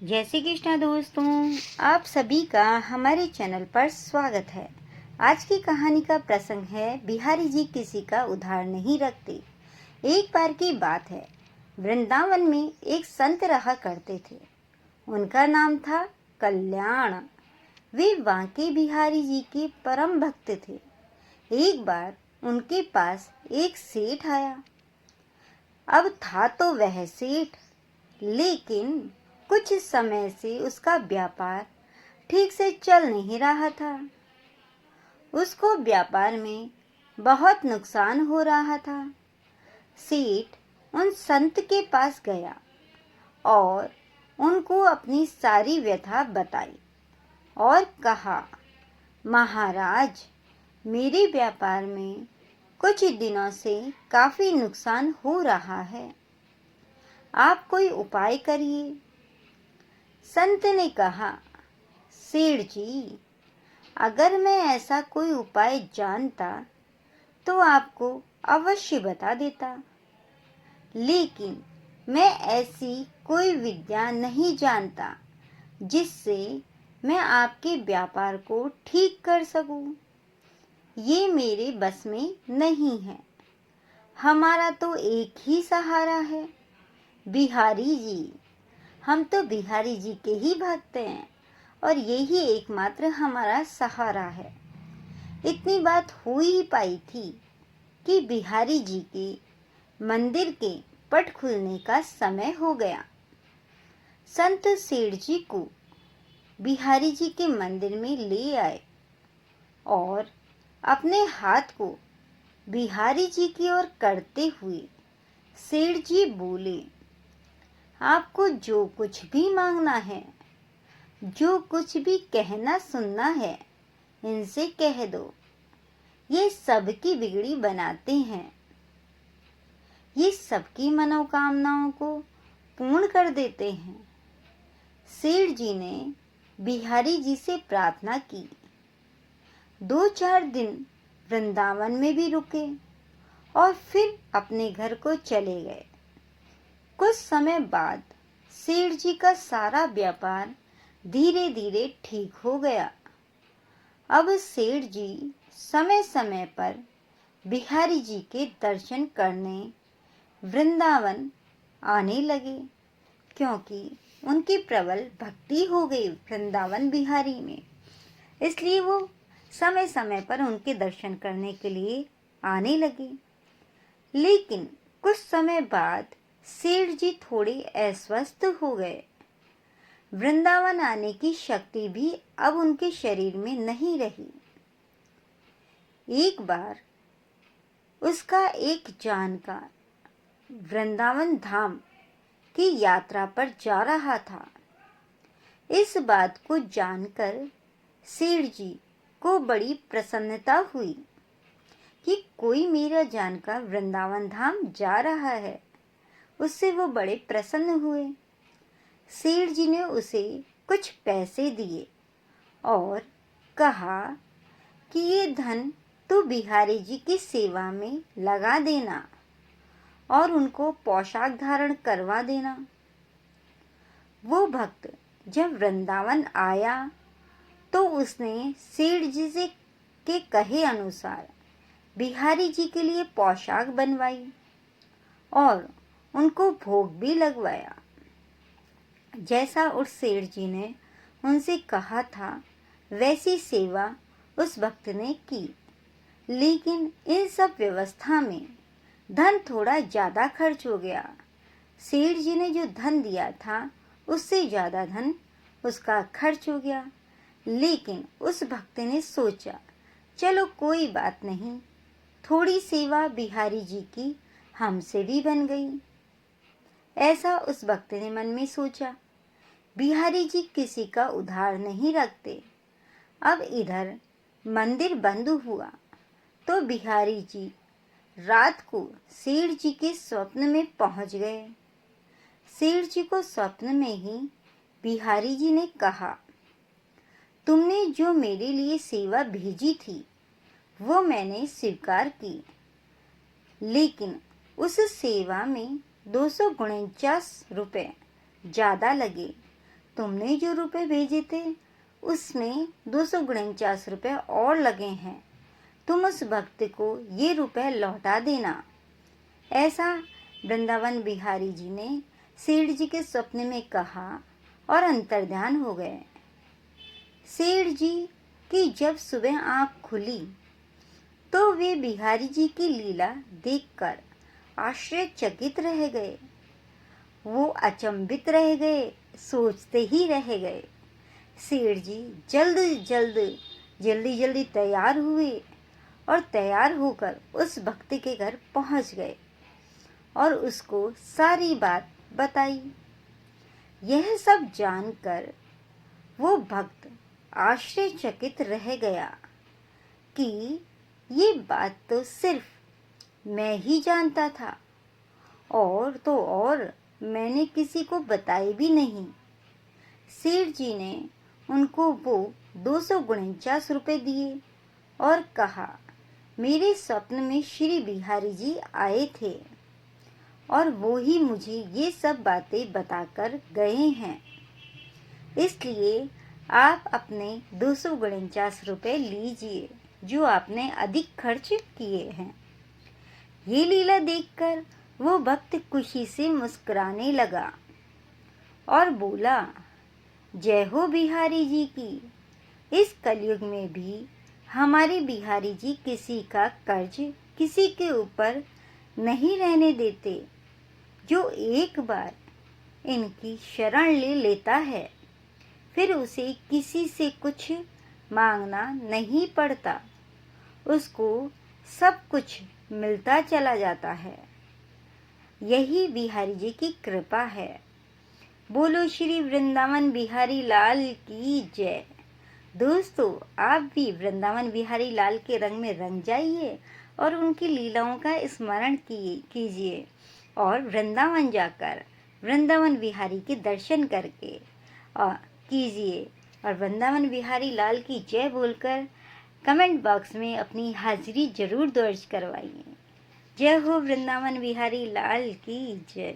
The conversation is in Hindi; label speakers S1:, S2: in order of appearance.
S1: जय श्री कृष्णा दोस्तों, आप सभी का हमारे चैनल पर स्वागत है। आज की कहानी का प्रसंग है बिहारी जी किसी का उधार नहीं रखते। एक बार की बात है, वृंदावन में एक संत रहा करते थे। उनका नाम था कल्याण। वे बांके बिहारी जी के परम भक्त थे। एक बार उनके पास एक सेठ आया। अब था तो वह सेठ, लेकिन कुछ समय से उसका व्यापार ठीक से चल नहीं रहा था। उसको व्यापार में बहुत नुकसान हो रहा था। सेठ उन संत के पास गया और उनको अपनी सारी व्यथा बताई और कहा, महाराज, मेरे व्यापार में कुछ दिनों से काफी नुकसान हो रहा है। आप कोई उपाय करिए। संत ने कहा, सेठ जी, अगर मैं ऐसा कोई उपाय जानता तो आपको अवश्य बता देता, लेकिन मैं ऐसी कोई विद्या नहीं जानता जिससे मैं आपके व्यापार को ठीक कर सकूं। ये मेरे बस में नहीं है। हमारा तो एक ही सहारा है, बिहारी जी। हम तो बिहारी जी के ही भक्त हैं और यही एकमात्र हमारा सहारा है। इतनी बात हो ही पाई थी कि बिहारी जी के मंदिर के पट खुलने का समय हो गया। संत सेठ जी को बिहारी जी के मंदिर में ले आए और अपने हाथ को बिहारी जी की ओर करते हुए सेठ जी बोले, आपको जो कुछ भी मांगना है, जो कुछ भी कहना सुनना है, इनसे कह दो। ये सबकी बिगड़ी बनाते हैं। ये सबकी मनोकामनाओं को पूर्ण कर देते हैं। सेठ जी ने बिहारी जी से प्रार्थना की। 2-4 दिन वृंदावन में भी रुके और फिर अपने घर को चले गए। कुछ समय बाद सेठ जी का सारा व्यापार धीरे धीरे ठीक हो गया। अब सेठ जी समय समय पर बिहारी जी के दर्शन करने वृंदावन आने लगे, क्योंकि उनकी प्रबल भक्ति हो गई वृंदावन बिहारी में। इसलिए वो समय समय पर उनके दर्शन करने के लिए आने लगे। लेकिन कुछ समय बाद सेठ जी थोड़े अस्वस्थ हो गए। वृंदावन आने की शक्ति भी अब उनके शरीर में नहीं रही। एक बार उसका एक जानकार वृंदावन धाम की यात्रा पर जा रहा था। इस बात को जानकर सेठ जी को बड़ी प्रसन्नता हुई कि कोई मेरा जानकार वृंदावन धाम जा रहा है। उससे वो बड़े प्रसन्न हुए। सेठ जी ने उसे कुछ पैसे दिए और कहा कि ये धन तू बिहारी जी की सेवा में लगा देना और उनको पोशाक धारण करवा देना। वो भक्त जब वृंदावन आया तो उसने सेठ जी से के कहे अनुसार बिहारी जी के लिए पोशाक बनवाई और उनको भोग भी लगवाया। जैसा उस सेठ जी ने उनसे कहा था, वैसी सेवा उस भक्त ने की। लेकिन इन सब व्यवस्था में धन थोड़ा ज्यादा खर्च हो गया। सेठ जी ने जो धन दिया था उससे ज्यादा धन उसका खर्च हो गया। लेकिन उस भक्त ने सोचा, चलो कोई बात नहीं, थोड़ी सेवा बिहारी जी की हमसे भी बन गई। ऐसा उस भक्त ने मन में सोचा। बिहारी जी किसी का उधार नहीं रखते। अब इधर मंदिर बंद हुआ तो बिहारी जी रात को सेठ जी के स्वप्न में पहुंच गए। सेठ जी को स्वप्न में ही बिहारी जी ने कहा, तुमने जो मेरे लिए सेवा भेजी थी वो मैंने स्वीकार की, लेकिन उस सेवा में 249 रुपए ज्यादा लगे, तुमने जो रुपए भेजे थे उसमें 249 रुपए और लगे हैं। तुम उस भक्त को ये रुपए लौटा देना। ऐसा वृंदावन बिहारी जी ने सेठ जी के स्वप्न में कहा और अंतर्ध्यान हो गए। सेठ जी की जब सुबह आंख खुली तो वे बिहारी जी की लीला देखकर आश्चर्यचकित रह गए। वो अचंभित रह गए, सोचते ही रह गए। सेठ जी जल्दी जल्दी तैयार हुए और तैयार होकर उस भक्त के घर पहुंच गए और उसको सारी बात बताई। यह सब जानकर वो भक्त आश्चर्यचकित रह गया कि ये बात तो सिर्फ मैं ही जानता था और तो और मैंने किसी को बताई भी नहीं। सेठ जी ने उनको वो 249 रुपए दिए और कहा, मेरे स्वप्न में श्री बिहारी जी आए थे और वो ही मुझे ये सब बातें बताकर गए हैं, इसलिए आप अपने 249 रुपए लीजिए जो आपने अधिक खर्च किए हैं। ये लीला देखकर वो भक्त खुशी से मुस्कुराने लगा और बोला, जय हो बिहारी जी की। इस कलयुग में भी हमारे बिहारी जी किसी का कर्ज किसी के ऊपर नहीं रहने देते। जो एक बार इनकी शरण ले लेता है फिर उसे किसी से कुछ मांगना नहीं पड़ता, उसको सब कुछ मिलता चला जाता है। यही बिहारी जी की कृपा है। बोलो श्री वृंदावन बिहारी लाल की जय। दोस्तों, आप भी वृंदावन बिहारी लाल के रंग में रंग जाइए और उनकी लीलाओं का स्मरण कीजिए और वृंदावन जाकर वृंदावन बिहारी के दर्शन करके और कीजिए और वृंदावन बिहारी लाल की जय बोलकर कमेंट बॉक्स में अपनी हाजिरी जरूर दर्ज करवाइए। जय हो वृंदावन बिहारी लाल की जय।